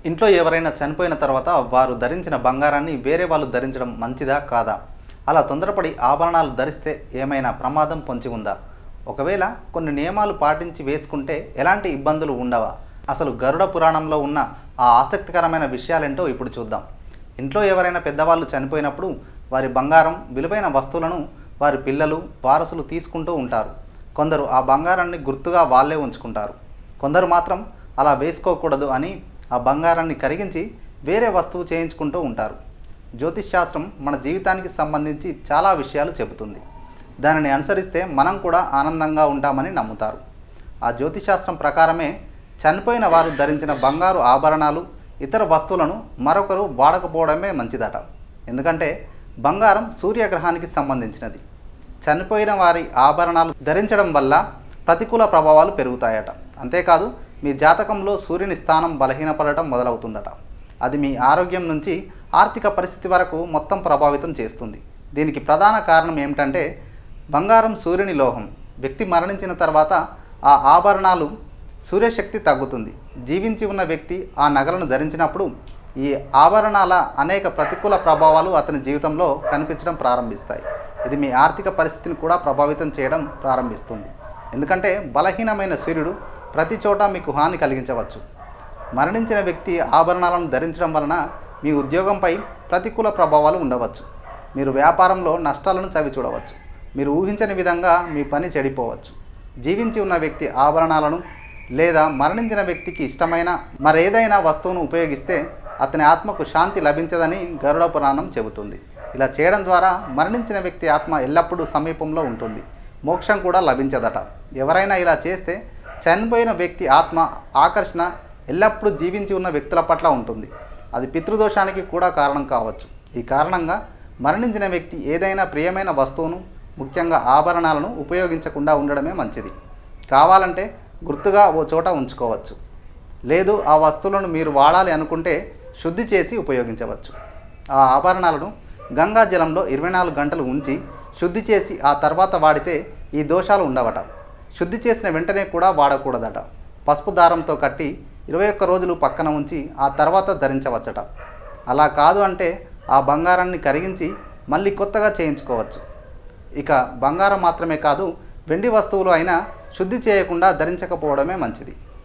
ఇంట్లో ఎవరైనా చనిపోయిన తర్వాత వారు ధరించిన బంగారాన్ని వేరే వాళ్ళు ధరించడం మంచిదా కాదా? అలా తొందరపడి ఆభరణాలు ధరిస్తే ఏమైనా ప్రమాదం పొంచి ఉందా? ఒకవేళ కొన్ని నియమాలు పాటించి వేసుకుంటే ఎలాంటి ఇబ్బందులు ఉండవా? అసలు గరుడ పురాణంలో ఉన్న ఆ ఆసక్తికరమైన విషయాలేంటో ఇప్పుడు చూద్దాం. ఇంట్లో ఎవరైనా పెద్దవాళ్ళు చనిపోయినప్పుడు వారి బంగారం, విలువైన వస్తువులను వారి పిల్లలు, వారసులు తీసుకుంటూ ఉంటారు. కొందరు ఆ బంగారాన్ని గుర్తుగా వాళ్ళే ఉంచుకుంటారు. కొందరు మాత్రం అలా వేసుకోకూడదు అని ఆ బంగారాన్ని కరిగించి వేరే వస్తువు చేయించుకుంటూ ఉంటారు. జ్యోతిష్ శాస్త్రం మన జీవితానికి సంబంధించి చాలా విషయాలు చెబుతుంది. దానిని అనుసరిస్తే మనం కూడా ఆనందంగా ఉంటామని నమ్ముతారు. ఆ జ్యోతిష్ శాస్త్రం ప్రకారమే చనిపోయిన వారు ధరించిన బంగారు ఆభరణాలు, ఇతర వస్తువులను మరొకరు వాడకపోవడమే మంచిదట. ఎందుకంటే బంగారం సూర్యగ్రహానికి సంబంధించినది. చనిపోయిన వారి ఆభరణాలు ధరించడం వల్ల ప్రతికూల ప్రభావాలు పెరుగుతాయట. అంతేకాదు మీ జాతకంలో సూర్యుని స్థానం బలహీనపడటం మొదలవుతుందట. అది మీ ఆరోగ్యం నుంచి ఆర్థిక పరిస్థితి వరకు మొత్తం ప్రభావితం చేస్తుంది. దీనికి ప్రధాన కారణం ఏమిటంటే బంగారం సూర్యుని లోహం. వ్యక్తి మరణించిన తర్వాత ఆ ఆభరణాలు సూర్యశక్తి తగ్గుతుంది. జీవించి ఉన్న వ్యక్తి ఆ నగలను ధరించినప్పుడు ఈ ఆభరణాల అనేక ప్రతికూల ప్రభావాలు అతని జీవితంలో కనిపించడం ప్రారంభిస్తాయి. ఇది మీ ఆర్థిక పరిస్థితిని కూడా ప్రభావితం చేయడం ప్రారంభిస్తుంది. ఎందుకంటే బలహీనమైన సూర్యుడు ప్రతి చోట మీకు హాని కలిగించవచ్చు. మరణించిన వ్యక్తి ఆభరణాలను ధరించడం వలన మీ ఉద్యోగంపై ప్రతికూల ప్రభావాలు ఉండవచ్చు. మీరు వ్యాపారంలో నష్టాలను చవి చూడవచ్చు. మీరు ఊహించని విధంగా మీ పని చెడిపోవచ్చు. జీవించి ఉన్న వ్యక్తి ఆభరణాలను లేదా మరణించిన వ్యక్తికి ఇష్టమైన మరేదైనా వస్తువును ఉపయోగిస్తే అతని ఆత్మకు శాంతి లభించదని గరుడ పురాణం చెబుతుంది. ఇలా చేయడం ద్వారా మరణించిన వ్యక్తి ఆత్మ ఎల్లప్పుడూ సమీపంలో ఉంటుంది. మోక్షం కూడా లభించదట. ఎవరైనా ఇలా చేస్తే చనిపోయిన వ్యక్తి ఆత్మ ఆకర్షణ ఎల్లప్పుడూ జీవించి ఉన్న వ్యక్తుల పట్ల ఉంటుంది. అది పితృదోషానికి కూడా కారణం కావచ్చు. ఈ కారణంగా మరణించిన వ్యక్తి ఏదైనా ప్రియమైన వస్తువును, ముఖ్యంగా ఆభరణాలను ఉపయోగించకుండా ఉండడమే మంచిది. కావాలంటే గుర్తుగా ఓ చోట ఉంచుకోవచ్చు. లేదు ఆ వస్తువులను మీరు వాడాలి అనుకుంటే శుద్ధి చేసి ఉపయోగించవచ్చు. ఆ ఆభరణాలను గంగా జలంలో 24 గంటలు ఉంచి శుద్ధి చేసి ఆ తర్వాత వాడితే ఈ దోషాలు ఉండవట. శుద్ధి చేసిన వెంటనే కూడా వాడకూడదట. పసుపు దారంతో కట్టి 21 రోజులు పక్కన ఉంచి ఆ తర్వాత ధరించవచ్చట. అలా కాదు అంటే ఆ బంగారాన్ని కరిగించి మళ్ళీ కొత్తగా చేయించుకోవచ్చు. ఇక బంగారం మాత్రమే కాదు, వెండి వస్తువులు అయినా శుద్ధి చేయకుండా ధరించకపోవడమే మంచిది.